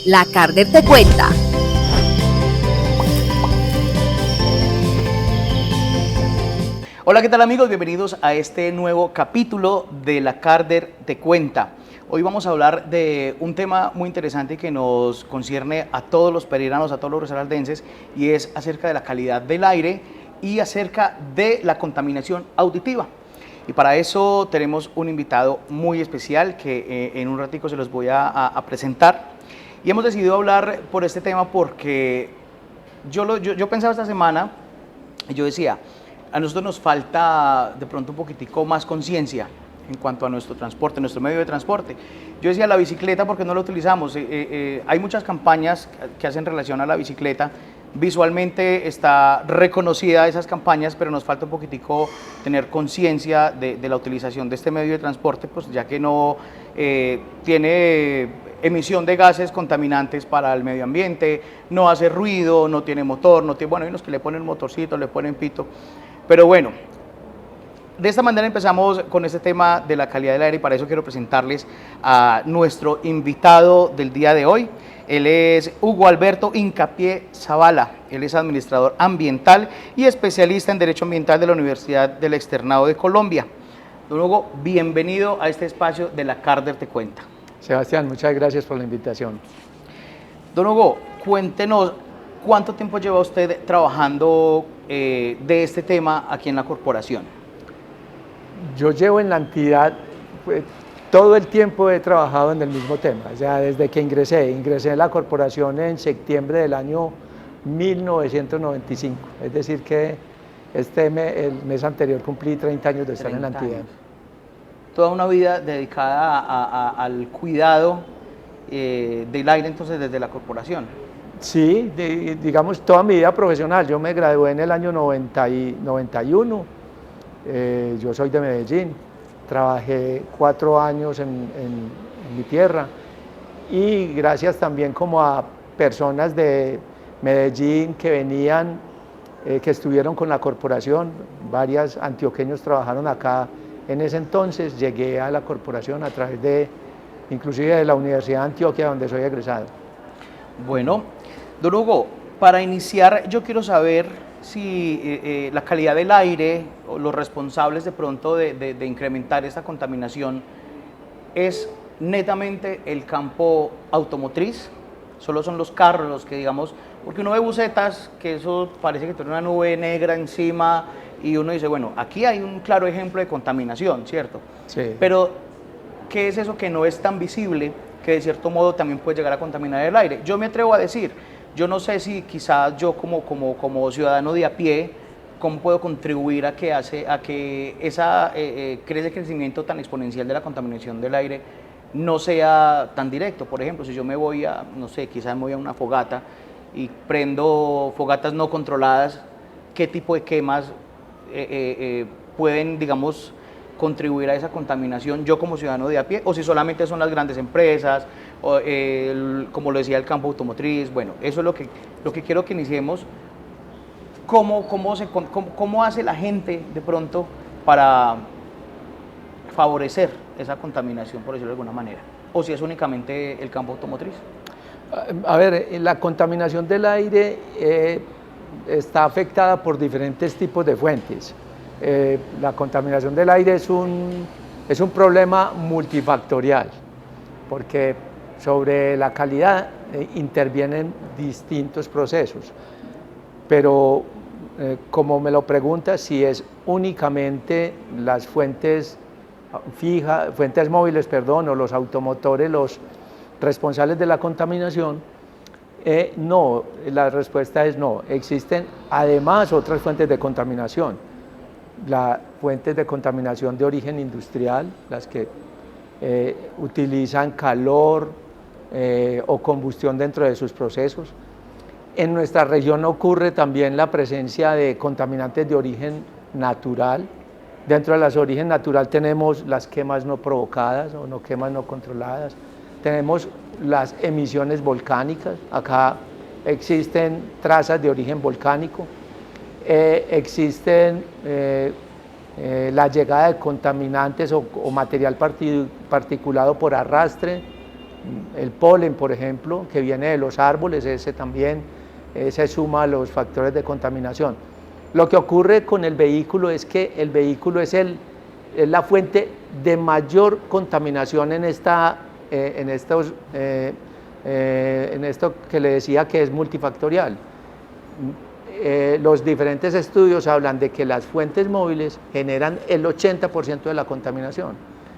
La Carder te cuenta. Hola, ¿qué tal amigos? Bienvenidos a este nuevo capítulo de La Carder te cuenta. Hoy vamos a hablar de un tema muy interesante que nos concierne a todos los pereiranos, a todos los risaraldenses, y es acerca de la calidad del aire y acerca de la contaminación auditiva. Y para eso tenemos un invitado muy especial que en un ratico se los voy a presentar. Y hemos decidido hablar por este tema porque yo pensaba esta semana y yo decía, a nosotros nos falta de pronto un poquitico más conciencia en cuanto a nuestro transporte, nuestro medio de transporte. Yo decía la bicicleta porque no la utilizamos. Hay muchas campañas que hacen relación a la bicicleta. Visualmente está reconocida esas campañas, pero nos falta un poquitico tener conciencia de la utilización de este medio de transporte, pues ya que no tiene emisión de gases contaminantes para el medio ambiente, no hace ruido, no tiene motor, no tiene, bueno, hay unos que le ponen motorcito, le ponen pito, pero bueno, de esta manera empezamos con este tema de la calidad del aire y para eso quiero presentarles a nuestro invitado del día de hoy. Él es Hugo Alberto Hincapié Zavala, él es administrador ambiental y especialista en Derecho Ambiental de la Universidad del Externado de Colombia. Don Hugo, bienvenido a este espacio de La Carder te cuenta. Sebastián, muchas gracias por la invitación. Don Hugo, cuéntenos, ¿cuánto tiempo lleva usted trabajando de este tema aquí en la corporación? Yo llevo en la entidad, todo el tiempo he trabajado en el mismo tema, o sea, desde que ingresé en la corporación en septiembre del año 1995, es decir que el mes anterior cumplí 30 años de estar en la entidad. Toda una vida dedicada al cuidado del aire entonces desde la corporación. Sí, digamos toda mi vida profesional, yo me gradué en el año 91, yo soy de Medellín, trabajé 4 años en mi tierra y gracias también como a personas de Medellín que venían, que estuvieron con la corporación, varios antioqueños trabajaron acá en ese entonces, llegué a la corporación a través de, inclusive de la Universidad de Antioquia donde soy egresado. Bueno, don Hugo, para iniciar yo quiero saber si la calidad del aire o los responsables de pronto de incrementar esta contaminación es netamente el campo automotriz, solo son los carros los que digamos, porque uno ve busetas que eso parece que tiene una nube negra encima y uno dice, bueno, aquí hay un claro ejemplo de contaminación, ¿cierto? Sí. Pero, ¿qué es eso que no es tan visible que de cierto modo también puede llegar a contaminar el aire? Yo me atrevo a decir, yo no sé si quizás yo como ciudadano de a pie, cómo puedo contribuir a que ese crecimiento tan exponencial de la contaminación del aire no sea tan directo. Por ejemplo, si yo me voy a, no sé, quizás me voy a una fogata y prendo fogatas no controladas, ¿qué tipo de quemas pueden, digamos, contribuir a esa contaminación yo como ciudadano de a pie, o si solamente son las grandes empresas, o como lo decía el campo automotriz? Bueno, eso es lo que quiero que iniciemos. ¿Cómo hace la gente de pronto para favorecer esa contaminación, por decirlo de alguna manera? ¿O si es únicamente el campo automotriz? A ver, la contaminación del aire está afectada por diferentes tipos de fuentes. La contaminación del aire es un problema multifactorial, porque sobre la calidad intervienen distintos procesos, pero como me lo preguntas, si es únicamente las fuentes móviles, o los automotores los responsables de la contaminación, no, la respuesta es no. Existen además otras fuentes de contaminación, las fuentes de contaminación de origen industrial, las que utilizan calor o combustión dentro de sus procesos. En nuestra región ocurre también la presencia de contaminantes de origen natural. Dentro de las de origen natural tenemos las quemas no provocadas o no quemas no controladas. Tenemos las emisiones volcánicas, acá existen trazas de origen volcánico, existen la llegada de contaminantes o material particulado por arrastre El polen, por ejemplo, que viene de los árboles, ese también se suma a los factores de contaminación. Lo que ocurre con el vehículo es que el vehículo es la fuente de mayor contaminación en esto que le decía que es multifactorial. Los diferentes estudios hablan de que las fuentes móviles generan el 80% de la contaminación,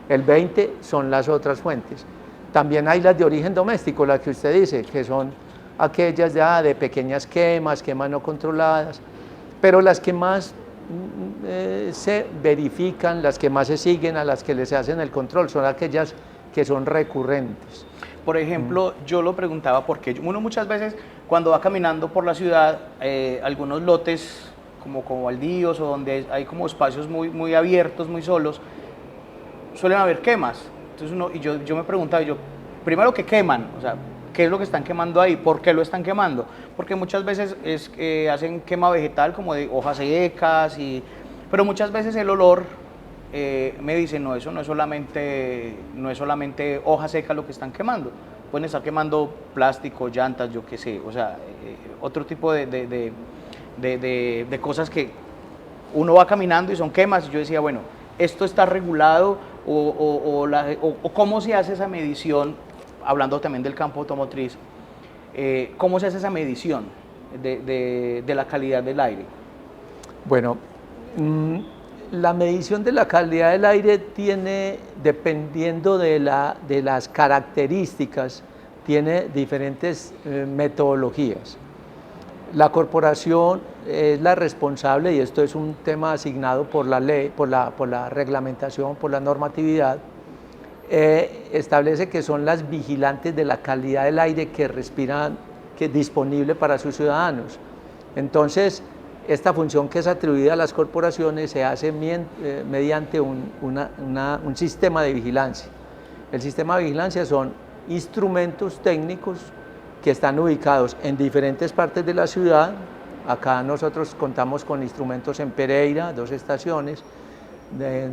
el 20% son las otras fuentes. También hay las de origen doméstico, las que usted dice, que son aquellas ya de pequeñas quemas no controladas, pero las que más se verifican, las que más se siguen, a las que les hacen el control, son aquellas que son recurrentes. Por ejemplo, yo lo preguntaba porque uno muchas veces cuando va caminando por la ciudad, algunos lotes como baldíos o donde hay como espacios muy abiertos, muy solos, suelen haber quemas. Entonces yo me preguntaba, primero, ¿qué queman? O sea, ¿qué es lo que están quemando ahí? ¿Por qué lo están quemando? Porque muchas veces hacen quema vegetal como de hojas secas, pero muchas veces el olor me dicen, no, eso no es solamente hoja seca lo que están quemando. Pueden estar quemando plástico, llantas, yo qué sé, o sea, otro tipo de cosas que uno va caminando y son quemas. Y yo decía, bueno, ¿esto está regulado o cómo se hace esa medición? Hablando también del campo automotriz, ¿cómo se hace esa medición de la calidad del aire? Bueno, la medición de la calidad del aire tiene, dependiendo de las características, tiene diferentes metodologías. La corporación es la responsable, y esto es un tema asignado por la ley, por la reglamentación, por la normatividad, establece que son las vigilantes de la calidad del aire que respiran, que es disponible para sus ciudadanos. Entonces, esta función que es atribuida a las corporaciones se hace mediante un sistema de vigilancia. El sistema de vigilancia son instrumentos técnicos que están ubicados en diferentes partes de la ciudad. Acá nosotros contamos con instrumentos en Pereira, 2 estaciones,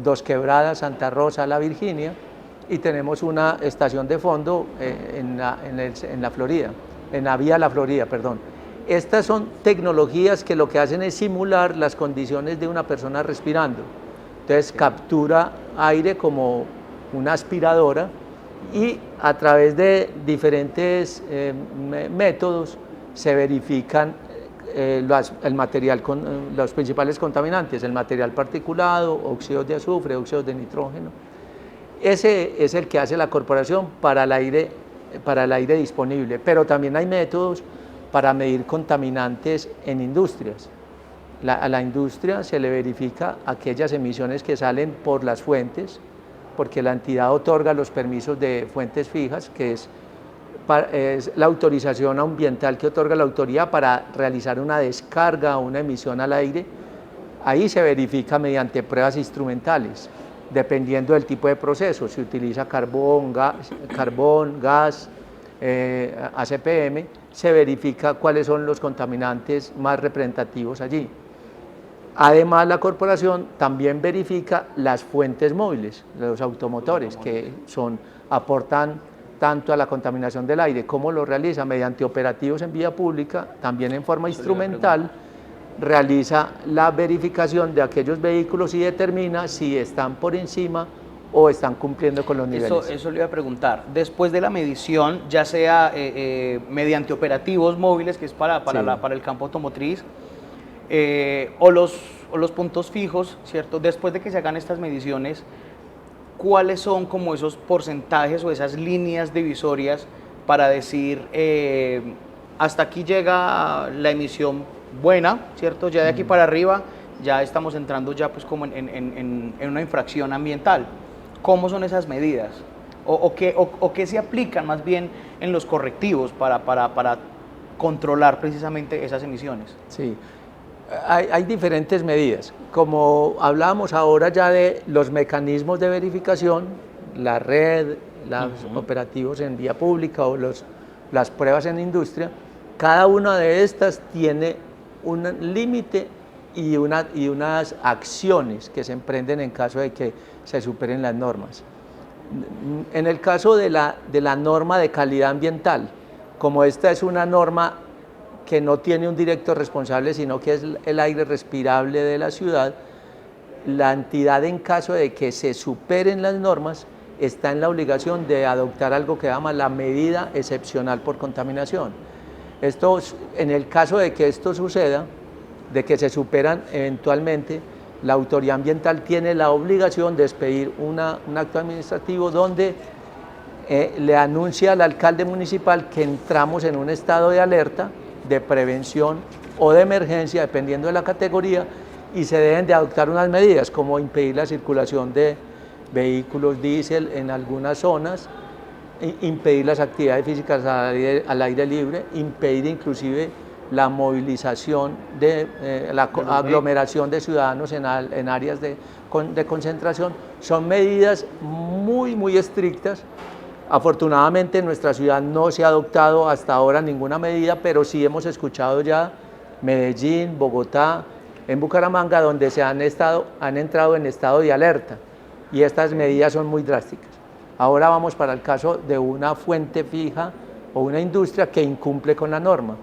Dos Quebradas, Santa Rosa, La Virginia, y tenemos una estación de fondo en la Florida, en la vía La Florida, perdón. Estas son tecnologías que lo que hacen es simular las condiciones de una persona respirando. Entonces captura aire como una aspiradora y a través de diferentes métodos se verifican los principales contaminantes, el material particulado, óxidos de azufre, óxidos de nitrógeno. Ese es el que hace la corporación para el aire disponible, pero también hay métodos para medir contaminantes en industrias. A la industria se le verifica aquellas emisiones que salen por las fuentes, porque la entidad otorga los permisos de fuentes fijas, que es la autorización ambiental que otorga la autoridad para realizar una descarga o una emisión al aire. Ahí se verifica mediante pruebas instrumentales, dependiendo del tipo de proceso. Se utiliza carbón, gas, ACPM, se verifica cuáles son los contaminantes más representativos allí. Además, la corporación también verifica las fuentes móviles, los automotores, que aportan tanto a la contaminación del aire. ¿Cómo lo realiza? Mediante operativos en vía pública, también en forma instrumental, realiza la verificación de aquellos vehículos y determina si están por encima o están cumpliendo con los niveles. Eso le iba a preguntar. Después de la medición, ya sea mediante operativos móviles, que es para el campo automotriz, o los puntos fijos, ¿cierto? Después de que se hagan estas mediciones, ¿cuáles son como esos porcentajes o esas líneas divisorias para decir hasta aquí llega la emisión buena, ¿cierto? Ya de aquí para arriba ya estamos entrando ya pues como en una infracción ambiental? ¿Cómo son esas medidas? ¿O qué se aplican más bien en los correctivos para controlar precisamente esas emisiones? Sí. Hay diferentes medidas. Como hablábamos ahora ya de los mecanismos de verificación, la red, los operativos en vía pública o las pruebas en industria, cada una de estas tiene un límite y unas acciones que se emprenden en caso de que se superen las normas. En el caso de la norma de calidad ambiental, como esta es una norma que no tiene un directo responsable, sino que es el aire respirable de la ciudad, la entidad, en caso de que se superen las normas, está en la obligación de adoptar algo que llama la medida excepcional por contaminación. Esto, en el caso de que esto suceda, de que se superan eventualmente, la autoridad ambiental tiene la obligación de expedir un acto administrativo donde le anuncia al alcalde municipal que entramos en un estado de alerta, de prevención o de emergencia, dependiendo de la categoría, y se deben de adoptar unas medidas como impedir la circulación de vehículos diésel en algunas zonas, impedir las actividades físicas al aire libre, impedir inclusive la movilización de la aglomeración de ciudadanos en áreas de concentración. Son medidas muy estrictas. Afortunadamente en nuestra ciudad no se ha adoptado hasta ahora ninguna medida, pero sí hemos escuchado ya Medellín, Bogotá, en Bucaramanga, donde han entrado en estado de alerta, y estas medidas son muy drásticas. Ahora vamos para el caso de una fuente fija o una industria que incumple con la norma.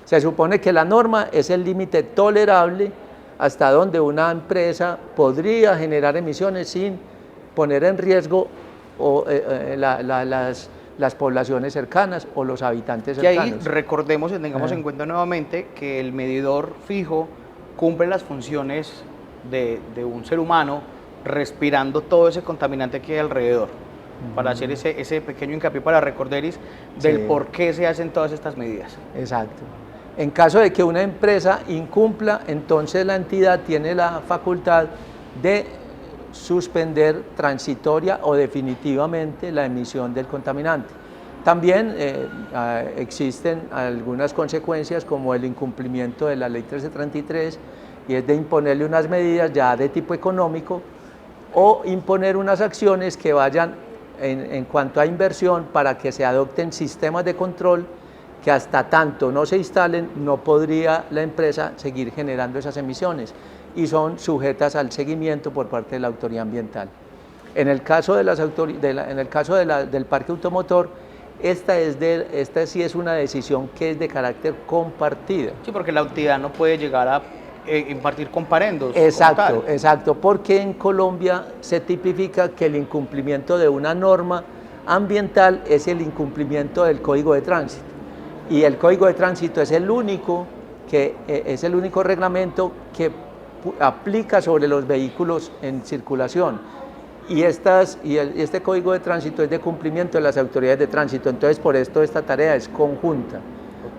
Se supone que la norma es el límite tolerable hasta donde una empresa podría generar emisiones sin poner en riesgo las poblaciones cercanas o los habitantes cercanos. Y ahí recordemos y tengamos en cuenta nuevamente que el medidor fijo cumple las funciones de un ser humano respirando todo ese contaminante que hay alrededor, para hacer ese pequeño hincapié para recorderis del por qué se hacen todas estas medidas. Exacto. En caso de que una empresa incumpla, entonces la entidad tiene la facultad de suspender transitoria o definitivamente la emisión del contaminante. También existen algunas consecuencias, como el incumplimiento de la ley 1333, y es de imponerle unas medidas ya de tipo económico o imponer unas acciones que vayan en cuanto a inversión para que se adopten sistemas de control que hasta tanto no se instalen no podría la empresa seguir generando esas emisiones, y son sujetas al seguimiento por parte de la autoridad ambiental. En el caso, del parque automotor, esta sí es una decisión que es de carácter compartida. Sí, porque la autoridad no puede llegar a impartir comparendos. Exacto, exacto, porque en Colombia se tipifica que el incumplimiento de una norma ambiental es el incumplimiento del Código de Tránsito, y el Código de Tránsito es el único reglamento que aplica sobre los vehículos en circulación, y este Código de Tránsito es de cumplimiento de las autoridades de tránsito. Entonces, por esto esta tarea es conjunta.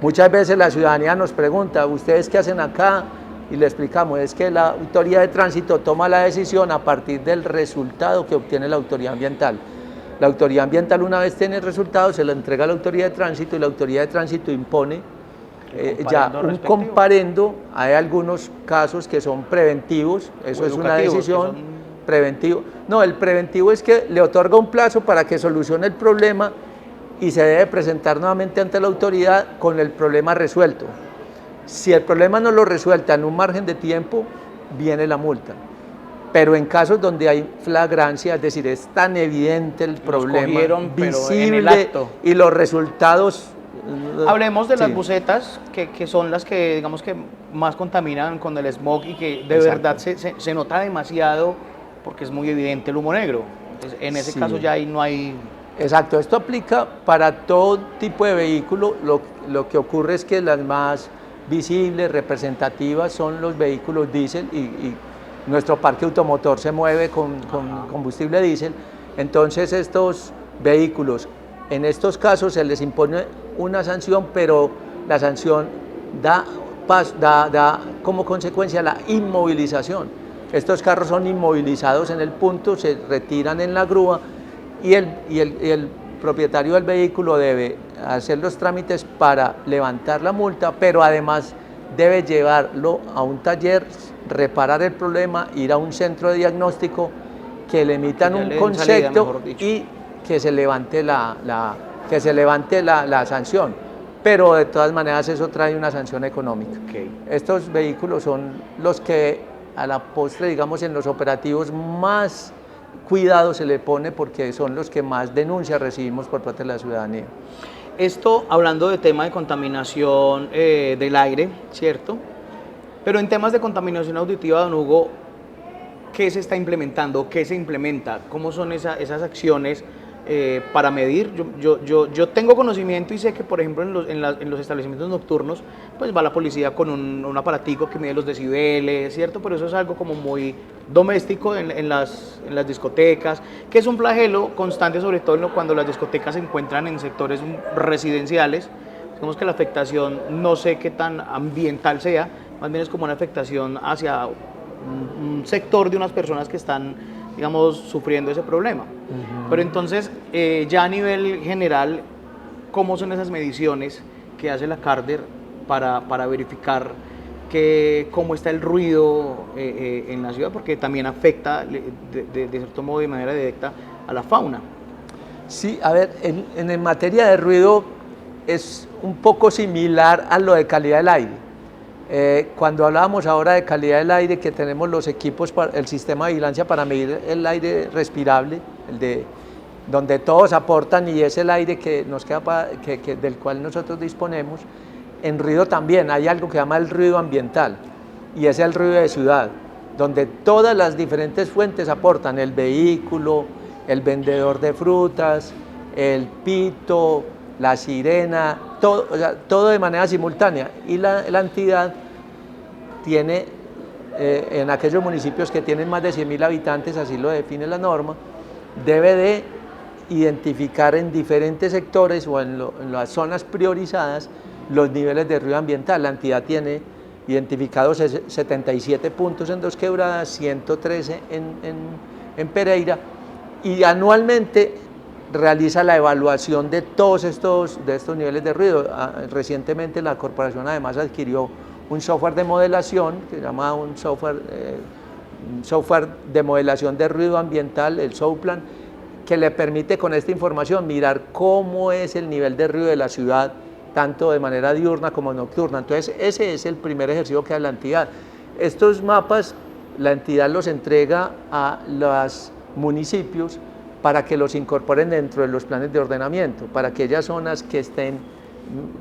Muchas veces la ciudadanía nos pregunta: ¿ustedes qué hacen acá? Y le explicamos: es que la autoridad de tránsito toma la decisión a partir del resultado que obtiene la autoridad ambiental. La autoridad ambiental, una vez tiene el resultado, se lo entrega a la autoridad de tránsito, y la autoridad de tránsito impone ya un comparendo. Hay algunos casos que son preventivos, eso es una decisión preventiva. No, el preventivo es que le otorga un plazo para que solucione el problema y se debe presentar nuevamente ante la autoridad con el problema resuelto. Si el problema no lo resuelta en un margen de tiempo, viene la multa. Pero en casos donde hay flagrancia, es decir, es tan evidente el problema, visible, y los resultados... Hablemos de las bucetas, que son las que, digamos, que más contaminan con el smog, y que de verdad se nota demasiado porque es muy evidente el humo negro. Entonces, en ese caso ya ahí no hay... Exacto, esto aplica para todo tipo de vehículo. Lo que ocurre es que las más visibles, representativas, son los vehículos diésel, y nuestro parque automotor se mueve con combustible diésel. Entonces estos vehículos, en estos casos se les impone una sanción, pero la sanción da como consecuencia la inmovilización. Estos carros son inmovilizados en el punto, se retiran en la grúa, y el propietario del vehículo debe hacer los trámites para levantar la multa, pero además debe llevarlo a un taller, reparar el problema, ir a un centro de diagnóstico, que le emitan un concepto y que se levante la sanción. Pero de todas maneras eso trae una sanción económica. Estos vehículos son los que a la postre, digamos, en los operativos más cuidado se le pone porque son los que más denuncias recibimos por parte de la ciudadanía. Esto hablando de tema de contaminación del aire, ¿cierto? Pero en temas de contaminación auditiva, don Hugo, ¿qué se está implementando? ¿Qué se implementa? ¿Cómo son esas acciones para medir? Yo tengo conocimiento y sé que, por ejemplo, en los establecimientos nocturnos, pues va la policía con un aparatico que mide los decibeles, ¿cierto? Pero eso es algo como muy doméstico en las discotecas, que es un flagelo constante, sobre todo cuando las discotecas se encuentran en sectores residenciales. Digamos que la afectación, no sé qué tan ambiental sea, más bien es como una afectación hacia un sector de unas personas que están, digamos, sufriendo ese problema. Pero entonces, ya a nivel general, ¿cómo son esas mediciones que hace la Carder para verificar cómo está el ruido en la ciudad? Porque también afecta de cierto modo, de manera directa, a la fauna. Sí, a ver, en materia de ruido es un poco similar a lo de calidad del aire. Cuando hablábamos ahora de calidad del aire, que tenemos los equipos, el sistema de vigilancia para medir el aire respirable, donde todos aportan y es el aire que nos queda del cual nosotros disponemos. En ruido también hay algo que se llama el ruido ambiental y es el ruido de ciudad, donde todas las diferentes fuentes aportan: el vehículo, el vendedor de frutas, el pito, la sirena, todo, o sea, todo de manera simultánea. Y la entidad tiene, en aquellos municipios que tienen más de 100.000 habitantes, así lo define la norma, debe de identificar en diferentes sectores o en las zonas priorizadas los niveles de ruido ambiental. La entidad tiene identificados 77 puntos en Dos Quebradas, 113 en Pereira, y anualmente realiza la evaluación de todos estos niveles de ruido. Recientemente la corporación además adquirió un software de modelación que se llama un software de modelación de ruido ambiental, el SOUPLAN, que le permite con esta información mirar cómo es el nivel de ruido de la ciudad, tanto de manera diurna como nocturna. Entonces ese es el primer ejercicio que hace la entidad. Estos mapas la entidad los entrega a los municipios para que los incorporen dentro de los planes de ordenamiento, para que aquellas zonas que estén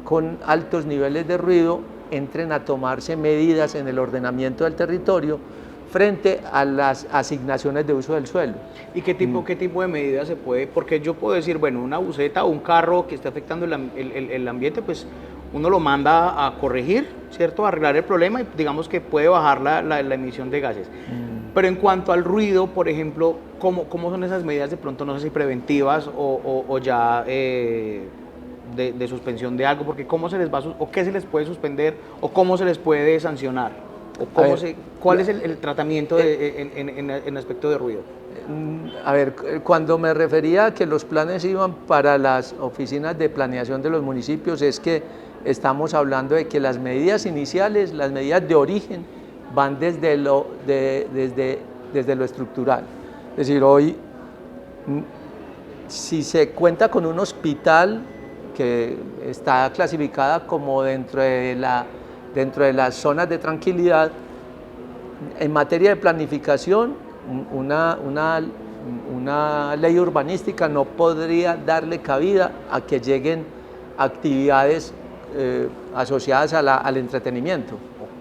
con altos niveles de ruido entren a tomarse medidas en el ordenamiento del territorio frente a las asignaciones de uso del suelo. ¿Y qué tipo de medidas se puede? Porque yo puedo decir, bueno, una buseta o un carro que esté afectando el ambiente, pues uno lo manda a corregir, ¿cierto? A arreglar el problema y digamos que puede bajar la emisión de gases. Pero en cuanto al ruido, por ejemplo, ¿cómo son esas medidas de pronto, no sé si preventivas o ya de suspensión de algo? Porque ¿cómo se les va o qué se les puede suspender o cómo se les puede sancionar? ¿O cuál es el tratamiento en aspecto de ruido? A ver, cuando me refería a que los planes iban para las oficinas de planeación de los municipios, es que estamos hablando de que las medidas iniciales, las medidas de origen, van desde lo estructural. Es decir, hoy, si se cuenta con un hospital que está clasificada como dentro de las zonas de tranquilidad, en materia de planificación, una ley urbanística no podría darle cabida a que lleguen actividades asociadas al entretenimiento.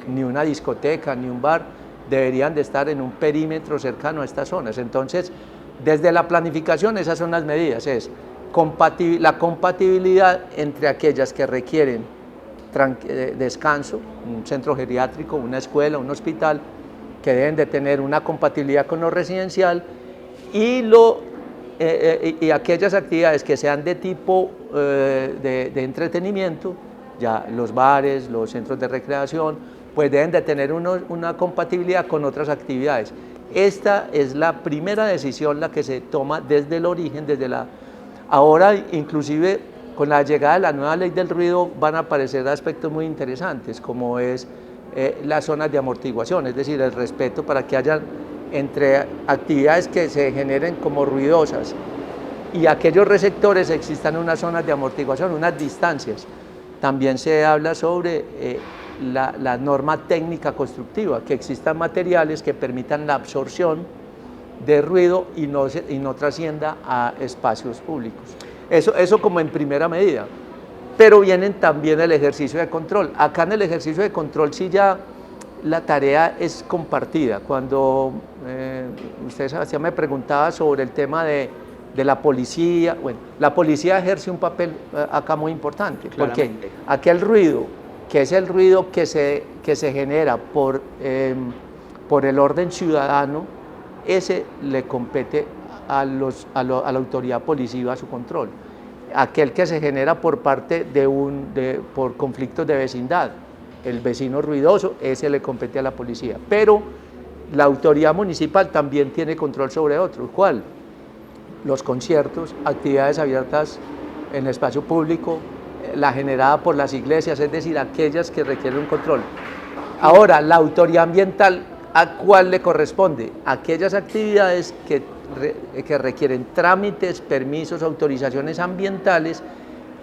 Ni una discoteca, ni un bar deberían de estar en un perímetro cercano a estas zonas. Entonces, desde la planificación, esas son las medidas, es la compatibilidad entre aquellas que requieren descanso, un centro geriátrico, una escuela, un hospital, que deben de tener una compatibilidad con lo residencial, y aquellas actividades que sean de tipo de entretenimiento, ya los bares, los centros de recreación, pues deben de tener una compatibilidad con otras actividades. Esta es la primera decisión, la que se toma desde el origen, ahora inclusive con la llegada de la nueva ley del ruido van a aparecer aspectos muy interesantes, como es las zonas de amortiguación, es decir, el respeto para que haya entre actividades que se generen como ruidosas y aquellos receptores existan unas zonas de amortiguación, unas distancias. También se habla sobre la norma técnica constructiva, que existan materiales que permitan la absorción de ruido y no trascienda a espacios públicos. Eso como en primera medida. Pero vienen también el ejercicio de control. Acá en el ejercicio de control sí ya la tarea es compartida. Cuando usted, Sebastián, me preguntaba sobre el tema de la policía, bueno, la policía ejerce un papel acá muy importante, porque aquí el ruido, que es el ruido que se genera por el orden ciudadano, ese le compete a la autoridad policiva su control. Aquel que se genera por parte por conflictos de vecindad, el vecino ruidoso, ese le compete a la policía. Pero la autoridad municipal también tiene control sobre otros. ¿Cuál? Los conciertos, actividades abiertas en espacio público, la generada por las iglesias, es decir, aquellas que requieren un control. Ahora, la autoridad ambiental, ¿a cuál le corresponde? Aquellas actividades que requieren trámites, permisos, autorizaciones ambientales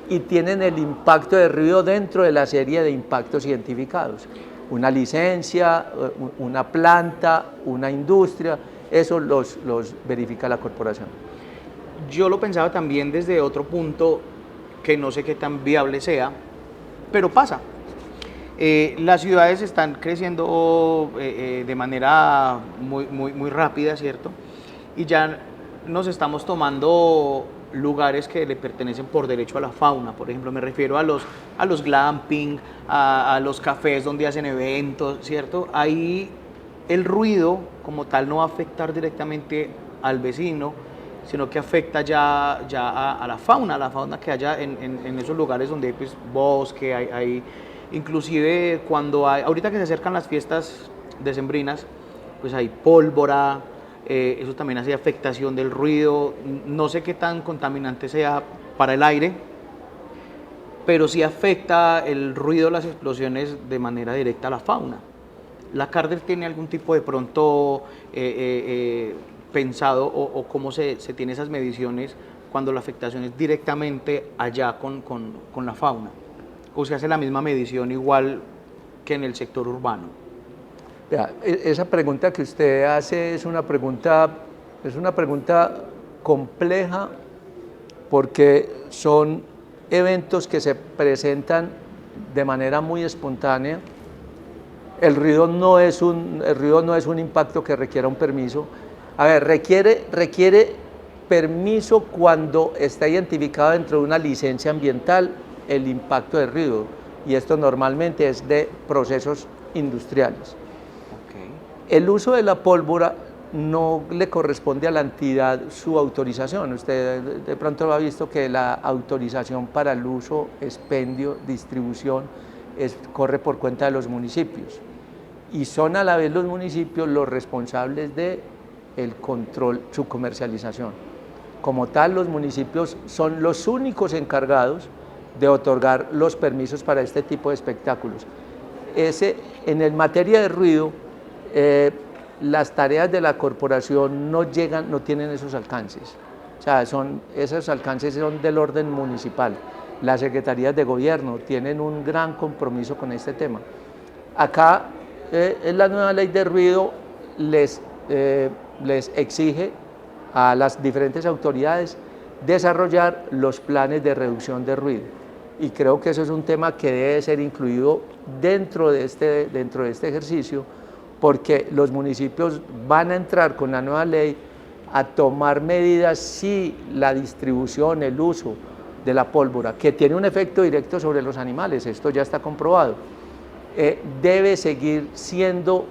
y tienen el impacto de ruido dentro de la serie de impactos identificados. Una licencia, una planta, una industria, eso los verifica la corporación. Yo lo pensaba también desde otro punto, que no sé qué tan viable sea, pero pasa. Las ciudades están creciendo de manera muy rápida, ¿cierto? Y ya nos estamos tomando lugares que le pertenecen por derecho a la fauna. Por ejemplo, me refiero a los glamping, a los cafés donde hacen eventos, ¿cierto? Ahí el ruido como tal no va a afectar directamente al vecino, sino que afecta ya a la fauna que haya en esos lugares donde hay pues, bosque, hay inclusive cuando ahorita que se acercan las fiestas decembrinas, pues hay pólvora, eso también hace afectación del ruido. No sé qué tan contaminante sea para el aire, pero sí afecta el ruido de las explosiones de manera directa a la fauna. ¿La Carder tiene algún tipo de pronto pensado o cómo se tiene esas mediciones cuando la afectación es directamente allá con la fauna? ¿O se hace la misma medición igual que en el sector urbano? Vea, esa pregunta que usted hace es una pregunta compleja porque son eventos que se presentan de manera muy espontánea. El ruido no es un impacto que requiera un permiso. A ver, requiere permiso cuando está identificado dentro de una licencia ambiental el impacto de ruido, y esto normalmente es de procesos industriales. Okay. El uso de la pólvora no le corresponde a la entidad su autorización. Usted de pronto lo ha visto que la autorización para el uso, expendio, distribución corre por cuenta de los municipios, y son a la vez los municipios los responsables de el control, su comercialización. Como tal, los municipios son los únicos encargados de otorgar los permisos para este tipo de espectáculos. En el materia de ruido, las tareas de la corporación no tienen esos alcances. O sea, esos alcances son del orden municipal. Las secretarías de gobierno tienen un gran compromiso con este tema. Acá, en la nueva ley de ruido les exige a las diferentes autoridades desarrollar los planes de reducción de ruido, y creo que eso es un tema que debe ser incluido dentro de este ejercicio, porque los municipios van a entrar con la nueva ley a tomar medidas si la distribución, el uso de la pólvora, que tiene un efecto directo sobre los animales, esto ya está comprobado, debe seguirse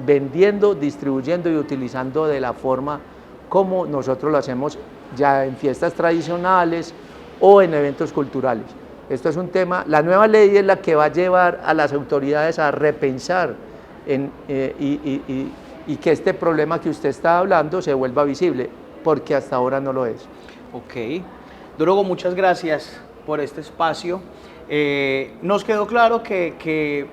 vendiendo, distribuyendo y utilizando de la forma como nosotros lo hacemos ya en fiestas tradicionales o en eventos culturales. Esto es un tema, la nueva ley es la que va a llevar a las autoridades a repensar y que este problema que usted está hablando se vuelva visible, porque hasta ahora no lo es. Ok. Dólogo, muchas gracias por este espacio. Nos quedó claro que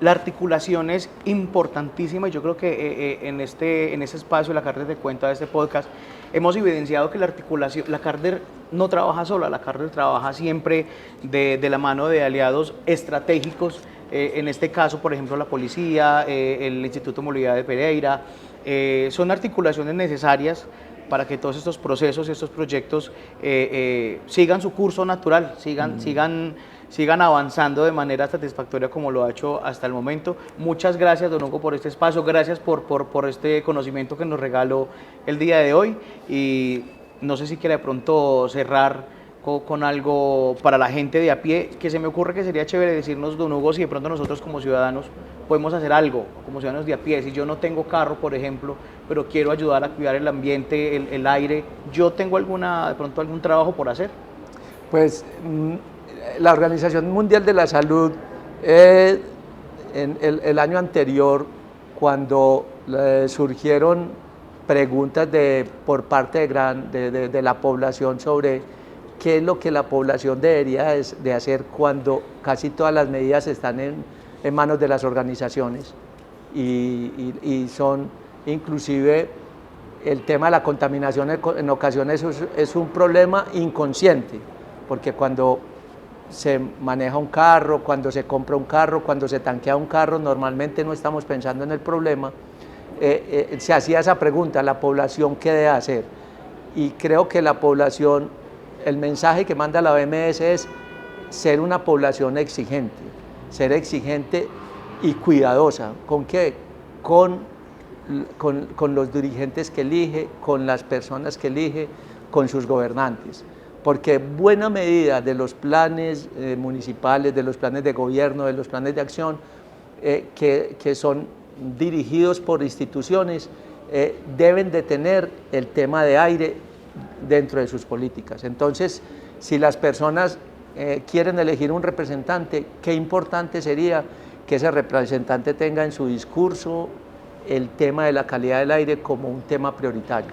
la articulación es importantísima, y yo creo que en este espacio, la Carder te cuenta, de este podcast, hemos evidenciado que la Carder no trabaja sola, la Carder trabaja siempre de la mano de aliados estratégicos, en este caso, por ejemplo, la policía, el Instituto de Movilidad de Pereira, son articulaciones necesarias para que todos estos procesos, estos proyectos sigan su curso natural, sigan avanzando de manera satisfactoria como lo ha hecho hasta el momento. Muchas gracias, don Hugo, por este espacio, gracias por este conocimiento que nos regaló el día de hoy, y no sé si quiere de pronto cerrar con algo para la gente de a pie, que se me ocurre que sería chévere decirnos, don Hugo, si de pronto nosotros como ciudadanos podemos hacer algo, como ciudadanos de a pie. Si yo no tengo carro, por ejemplo, pero quiero ayudar a cuidar el ambiente, el aire, ¿yo tengo de pronto algún trabajo por hacer? Pues la Organización Mundial de la Salud, en el año anterior, cuando surgieron preguntas por parte de la población sobre qué es lo que la población debería de hacer cuando casi todas las medidas están en manos de las organizaciones, y son inclusive el tema de la contaminación en ocasiones es un problema inconsciente, porque cuando se maneja un carro, cuando se compra un carro, cuando se tanquea un carro, normalmente no estamos pensando en el problema. Se hacía esa pregunta, ¿la población qué debe hacer? Y creo que la población, el mensaje que manda la OMS es ser una población exigente, ser exigente y cuidadosa. ¿Con qué? Con los dirigentes que elige, con las personas que elige, con sus gobernantes. Porque buena medida de los planes municipales, de los planes de gobierno, de los planes de acción que son dirigidos por instituciones, deben de tener el tema de aire dentro de sus políticas. Entonces, si las personas quieren elegir un representante, qué importante sería que ese representante tenga en su discurso el tema de la calidad del aire como un tema prioritario.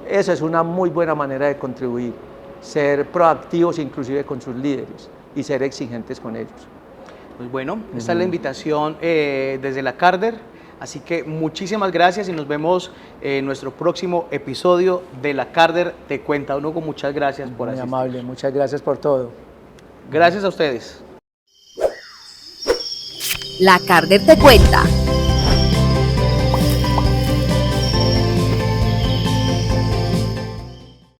Esa es una muy buena manera de contribuir, ser proactivos inclusive con sus líderes y ser exigentes con ellos. Pues bueno, esta es la invitación desde la Carder, así que muchísimas gracias y nos vemos en nuestro próximo episodio de la Carder Te Cuenta. Don Hugo, muchas gracias por asistir. Muy amable, muchas gracias por todo. Gracias a ustedes. La Carder Te Cuenta.